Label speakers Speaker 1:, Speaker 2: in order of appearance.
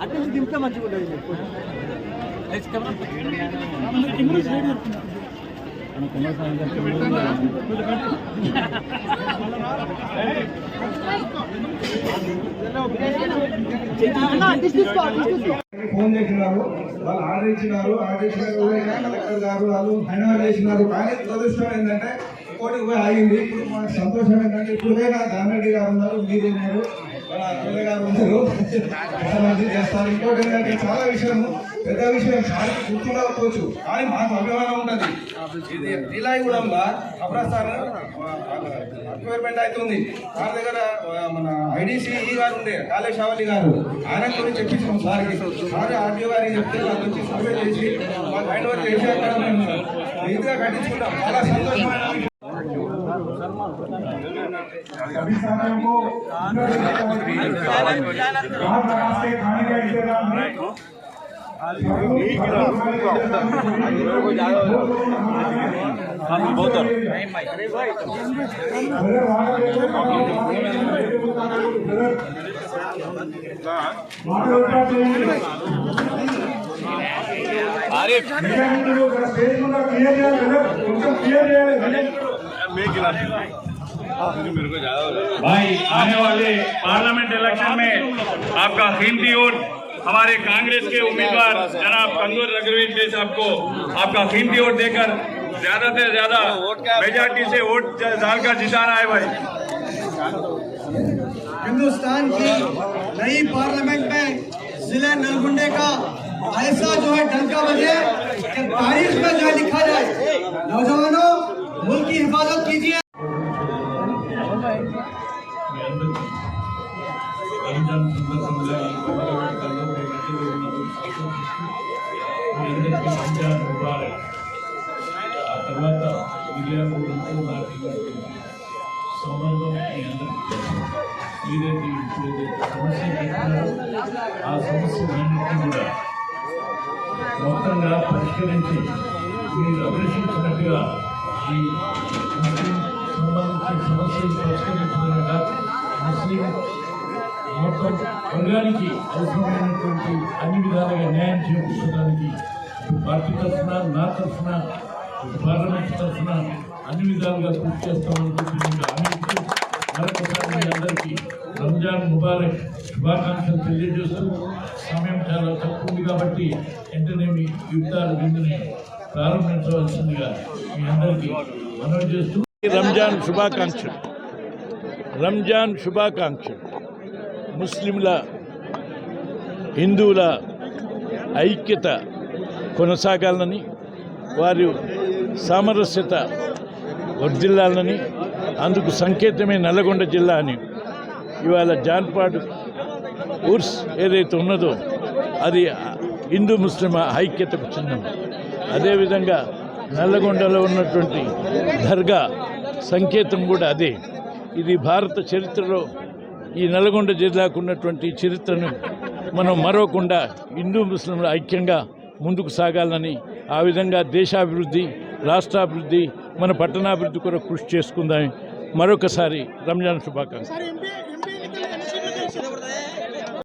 Speaker 1: అట్లా దింపితే మంచిగా ఉంటుంది.
Speaker 2: ఫోన్ చేసినారు, వాళ్ళు ఆర్డర్ ఇచ్చినారు. కలెక్టర్ గారు వాళ్ళు హ్యాండ్ చేసినారు. కానీ దురదృష్టం ఏంటంటే ఇంకోటి పోయి ఆగింది. ఇప్పుడు మనకు సంతోషం ఏంటంటే ఇప్పుడు దామిరెడ్డి గారు ఉన్నారు, మీరు ఉన్నారు, ఎమ్మెల్యే గారు ఉన్నారు, మంచి చేస్తారు. ఇంకోటి ఏంటంటే చాలా విషయం, పెద్ద విషయం చాలా గుర్తుండకపోవచ్చు, కానీ మాకు అభిమానం ఉంటుంది. ఇది శ్రీలాయిగూడెంలో అప్రస్థానం రిక్వైర్మెంట్ అవుతుంది. వారి దగ్గర మన ఐడిసి గారు ఉండే కాళేశ్ అవలి గారు, ఆయన గురించి చెప్పించాం సార్కి. సార్ ఆర్డీఓ గారికి చెప్తే వాళ్ళు వచ్చి సర్వే చేసి మాకు హ్యాండ్ ఓవర్ చేసి అక్కడ మేము ఈజీగా కట్టించుకుంటాం. చాలా సంతోషమైన విషయం.
Speaker 3: भाई आने वाले पार्लियामेंट इलेक्शन में आपका कीमती वोट हमारे कांग्रेस के उम्मीदवार जनाब कंदूर रघुवीर साहब को आपका कीमती वोट देकर ज्यादा से ज्यादा मेजॉरिटी से वोट डालकर जिताना है भाई।
Speaker 1: हिंदुस्तान की नई पार्लियामेंट में जिले नलगुंडे का ऐसा जो है डंका बजे कि तारीख में जो लिखा जाए, नौजवानों मुल्क की हिफाजत कीजिए।
Speaker 3: సంబంధం ఏదైతే సమస్య ఆ సమస్యలన్నింటినీ కూడా మొత్తంగా పరిష్కరించి మీరు అభిలషించినట్టుగా ఈ ముస్లిం సంబంధించిన సమస్యలు పరిష్కరించినట్టుగా ముస్లిం మొత్తం వర్గానికి అవసరమైనటువంటి అన్ని విధాలుగా న్యాయం చేకూర్చడానికి పార్టీ తరఫున, నా తరఫున, పార్లమెంట్ తరఫున అన్ని విధాలుగా కృషి చేస్తామని హామీ మరొకసారి మీ అందరికీ రంజాన్ ముబారక్ శుభాకాంక్షలు తెలియజేస్తూ, సమయం చాలా తక్కువ ఉంది కాబట్టి వెంటనే మీ ఇఫ్తార్ విందుని ప్రారంభించవలసిందిగా మీ అందరికీ మనవి చేస్తూ రంజాన్ శుభాకాంక్షలు. రంజాన్ శుభాకాంక్షలు. ముస్లింల హిందువుల ఐక్యత కొనసాగాలని, వారి సామరస్యత వర్ధిల్లాలని, అందుకు సంకేతమే నల్లగొండ జిల్లా అని ఇవాళ జాన్పాడు ఉర్స్ ఏదైతే ఉన్నదో అది హిందూ ముస్లిం ఐక్యతకు చిహ్నం. అదేవిధంగా నల్లగొండలో ఉన్నటువంటి దర్గా సంకేతం కూడా అదే. ఇది భారత చరిత్రలో ఈ నల్లగొండ జిల్లాకు ఉన్నటువంటి చరిత్రను మనం మరవకుండా హిందూ ముస్లింల ఐక్యంగా ముందుకు సాగాలని, ఆ విధంగా దేశాభివృద్ధి, రాష్ట్రాభివృద్ధి, మన పట్టణాభివృద్ధి కొరకు కృషి చేసుకుందాం. మరొకసారి రంజాన్ శుభాకాంక్షలు.